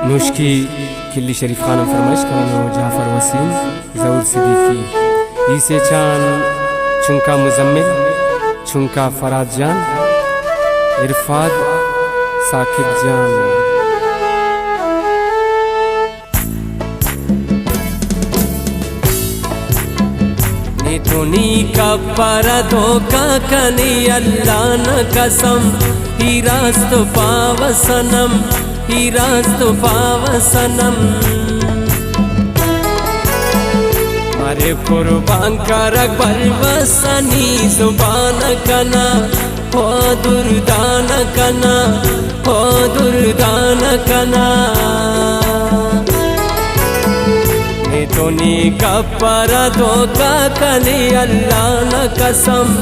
नोशकी किल्ली शरीफ खानम फरमाइश करनो जाफर वसीम जऊर सिद्दीकी इसे चान चुनका मुजम्मिल चुनका फराज जान इरफाद साकिब जान। नेतोनी का पारा धोखा कनी अल्लाह न कसम ही रास्तो पाव सनम ही रास्तो पाव सनम मारे कुर्बान करक बरवसनी जुबान कना हो दुर्दान कना हो दुर्दान कना। नेतोनी का पारा धोखा कनी अल्लाह न कसम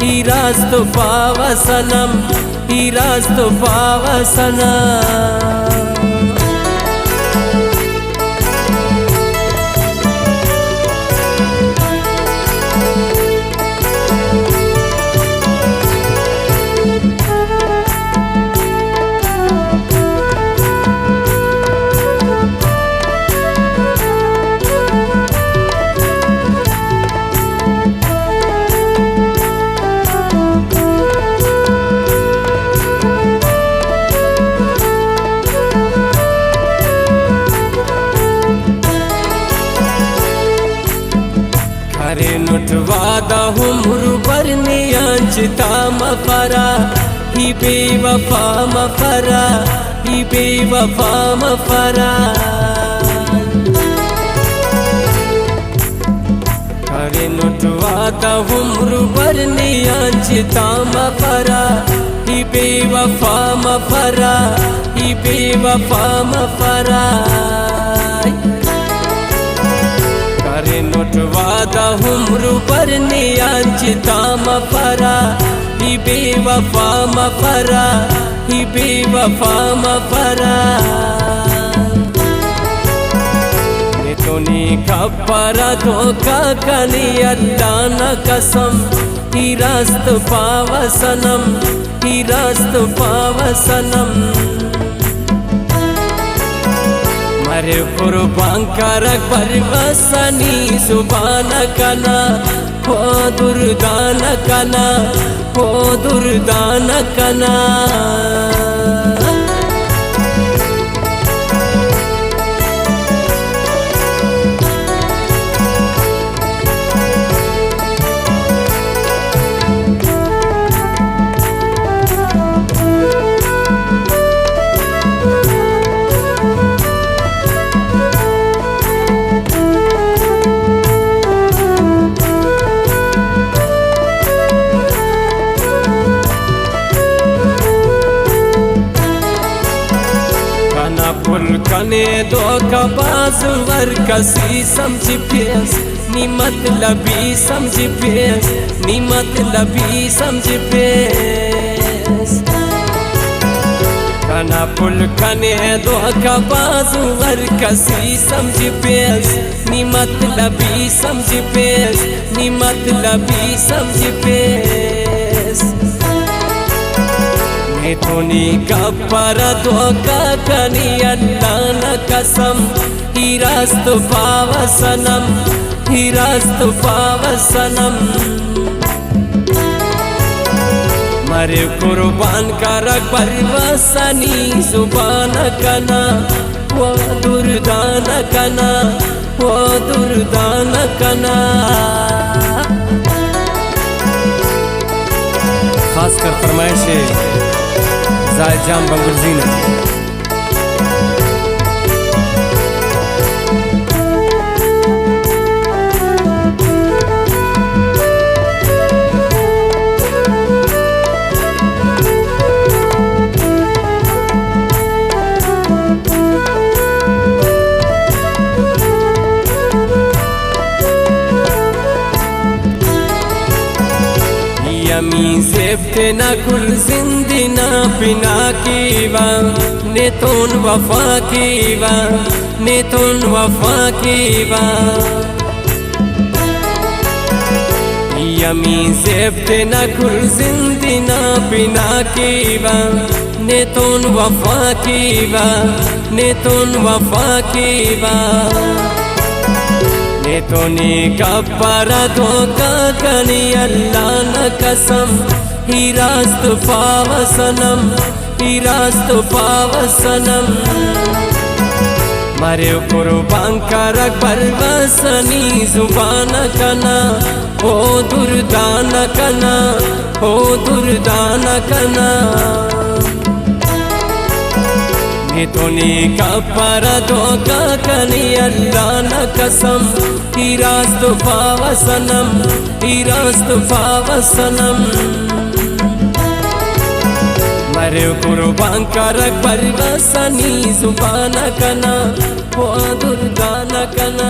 ही रास्तो पाव सनम ही रास्तो पाव सनम। नुटवादा हुम्र बरनियांचता मफरा ही बेवफा मफरा ही बेवफा मफरा। अरे नुटवादा हुम्र बरनियांचता मफरा ही बेवफा मफरा ही बेवफा मफरा। अरे नोटवादा हुम्र बरनियांचता मफरा ही बेवफा मफरा ही बेवफा मफरा। नेतोनी का पारा धोखा कनी अल्लाह न कसम ही रास्तो पाव सनम ही रास्तो पाव सनम मारे कुर्बान करक बरवसनी जुबान कना हो दुर्दान कना हो दुर्दान कना। कने दो कबाज वर कसी समझ पेस नी मतलबी समझ पेस नी मतलबी समझ पेस। कना पुल कने दो कबाज वर कसी समझ पेस नी मतलबी समझ पेस नी मतलबी समझ पेस। नेतोनी का पारा धोखा कनी अल्लाह न कसम ही रास्तो पाव सनम ही रास्तो पाव सनम मारे कुर्बान करक बरवसनी जुबान कना वो दुर्दान कना वो दुर्दान कना। खास कर फरमाइश जायद जाम बंगुरजीना। यमी ज़ेब्ते ना कुल जिंदी ना बिना कीवा नेतोन वफा कीवा नेतोन वफा कीवा। यमी ज़ेब्ते न खुल जिंदिना बिना कीवा नेतोन वफा कीवा नेतोन वफा कीवा नेतोनी कब्बारा धोखा कनी अल्लाह न कसम हीरास्त पावसनम हीरास्त पावसनम मरे कुर्बान करक परवसनी जुबान कना हो दुर्दान कना हो दुर्दान कना नेतोनी कब्बारा धोखा कनी अल्लाह न कसम हीरास्त पावसनम हीरास्त पावसनम मरे कुर्बान करक परवसनी जुबान कना हो दुर्दान कना।